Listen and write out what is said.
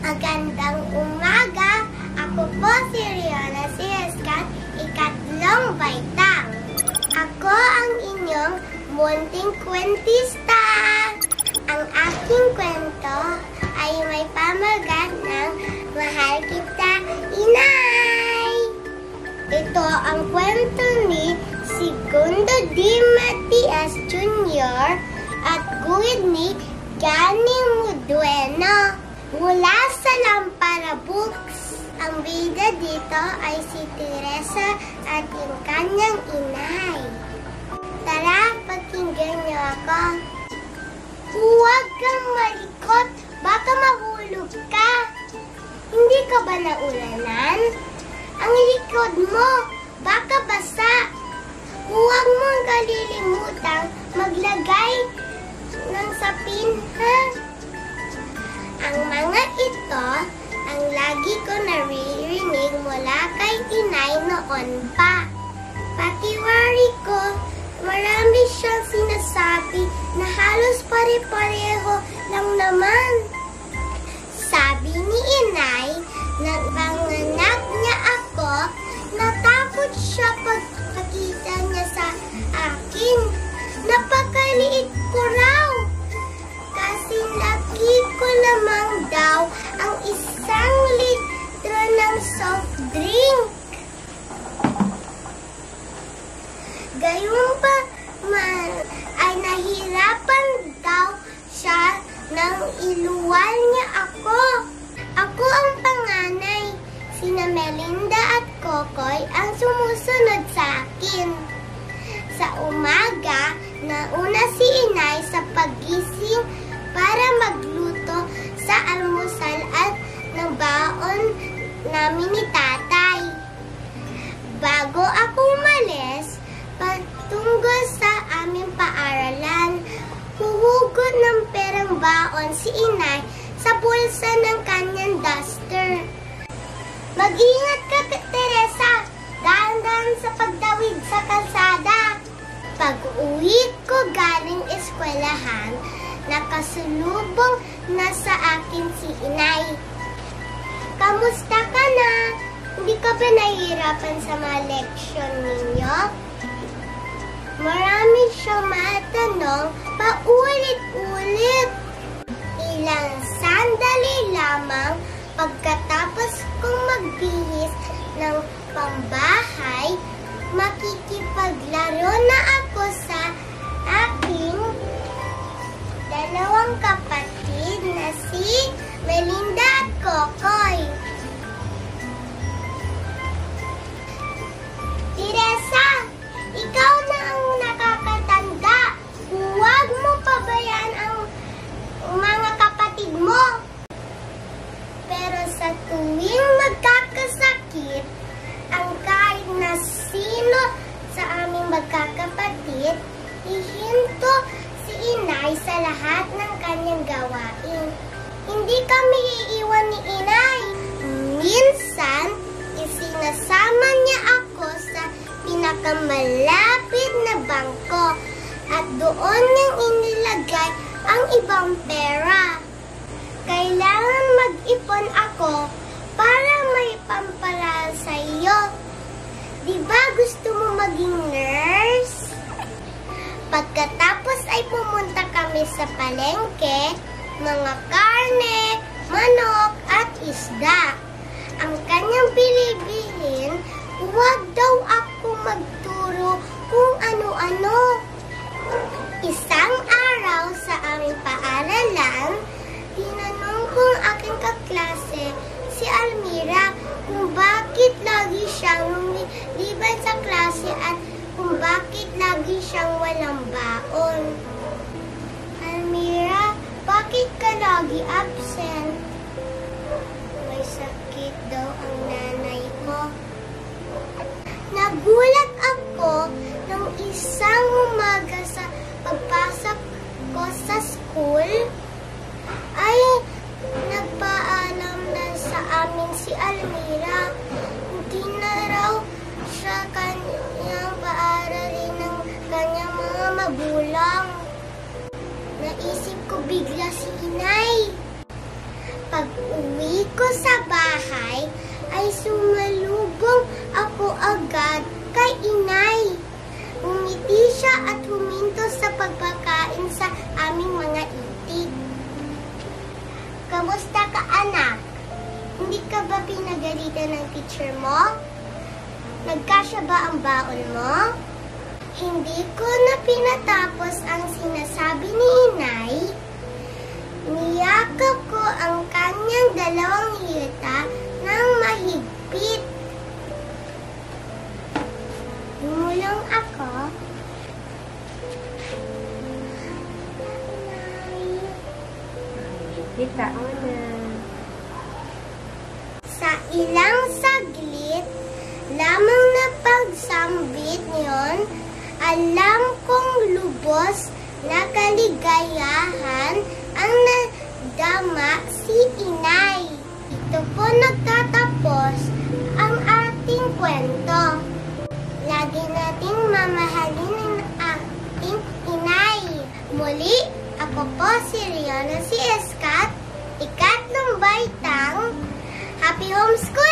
Magandang umaga! Ako po si Riona Siescat, ikatlong baitang. Ako ang inyong munting kwentista. Ang aking kwento ay may pamagat ng Mahal Kita, Inay! Ito ang kwento ni Segundo D. Matias Jr. at guhid ni Gani Mudueno. Mula sa Lampara Books, ang bida dito ay si Teresa at yung kanyang inay. Tara, pakinggan niyo ako. Huwag kang malikot, baka mahulog ka. Hindi ka ba naulanan? Ang likod mo, baka basa. Huwag mong kalilimutang maglagay ng sapin, ha? Ang mga ito ang lagi ko naririnig mula kay inay noon pa. Patiwari ko, marami siyang sinasabi na halos pare-pareho lang naman. Sabi ni inay, nang panganak niya ako, natakot siya pagkakita niya sa akin. Napakaliit ko raw. Kasi laki ko lamang daw ang isang litro ng soft drink. Gayun pa man ay nahirapan daw siya nang iluwal niya ako. Ako ang panganay. Sina Melinda at Kokoy ang sumusunod sa akin. Sa umaga, nauna si inay sa paggising para magluto sa almusal at ng baon namin ni tatay. Bago ako umalis, patungo sa aming paaralan, huhugot ng perang baon si inay sa bulsa ng kanyang duster. Mag-ingat ka, Teresa! Dahan-dahan sa pagdawid sa kalsada. Pag-uwi ko galing eskwelahan, nakasulubong na sa akin si inay. Kamusta ka na? Hindi ka ba nahihirapan sa mga leksyon ninyo? Marami siyang matanong paulit-ulit. Ilang sandali lamang pagkatapos kong magbihis ng pambahay, makikipaglaro na ako sa aking dalawang kapatid na si Melinda at Kokoy. Teresa, ikaw na ang nakakatanda. Huwag mo pabayaan ang mga kapatid mo. Pero sa tuwing magkakasakit, ang kahit na sino sa aming magkakapatid, ihinto si inay sa lahat ng kanyang gawain. Hindi kami iiwan ni inay. Minsan, isinasama niya ako sa pinakamalapit na bangko at doon niyang inilagay ang ibang pera. Kailangan mag-ipon ako para may pamparal sa iyo. Diba gusto mo maging nurse? Pagkatapos ay pumunta kami sa palengke, mga karne, manok at isda. Ang kanyang bilibilin, huwag daw ako magturo kung ano-ano. Isang araw sa aming paaralan, tinanong ko ang aking kaklase, si Almira, kung bakit lagi siyang lumiliban sa klase at kung bakit lagi siyang walang baon. Almira, bakit ka lagi absent? May sakit daw ang nanay ko. Nagulat ako nung isang umaga sa pagpasok ko sa school, ay nagpaalam na sa amin si Almira. Hindi na raw siya kanyang paaralin ng kanyang mga magulang. Naisip ko bigla si inay. Pag-uwi ko sa bahay, ay sumalubong ako agad kay inay. Umiti siya at huminto sa pagpakain sa aming mga itik. Kamusta ka, anak? Hindi ka ba pinagalitan ng teacher mo? Nagkasya ba ang baon mo? Hindi ko na pinatapos ang sinasabi ni inay. Niyakap ko ang kanyang dalawang hita ng mahigpit. Lumulong ako. Kita mo na. Sa ilang saglit, lamang na pagsambit niyon, alam kong lubos na kaligayahan ang nadama si inay. Ito po nagtatapos ang ating kwento. Lagi nating mamahalin ang ating inay. Muli, ako po si Riona C. Escat, ikatlong baitang. Happy Homeschool!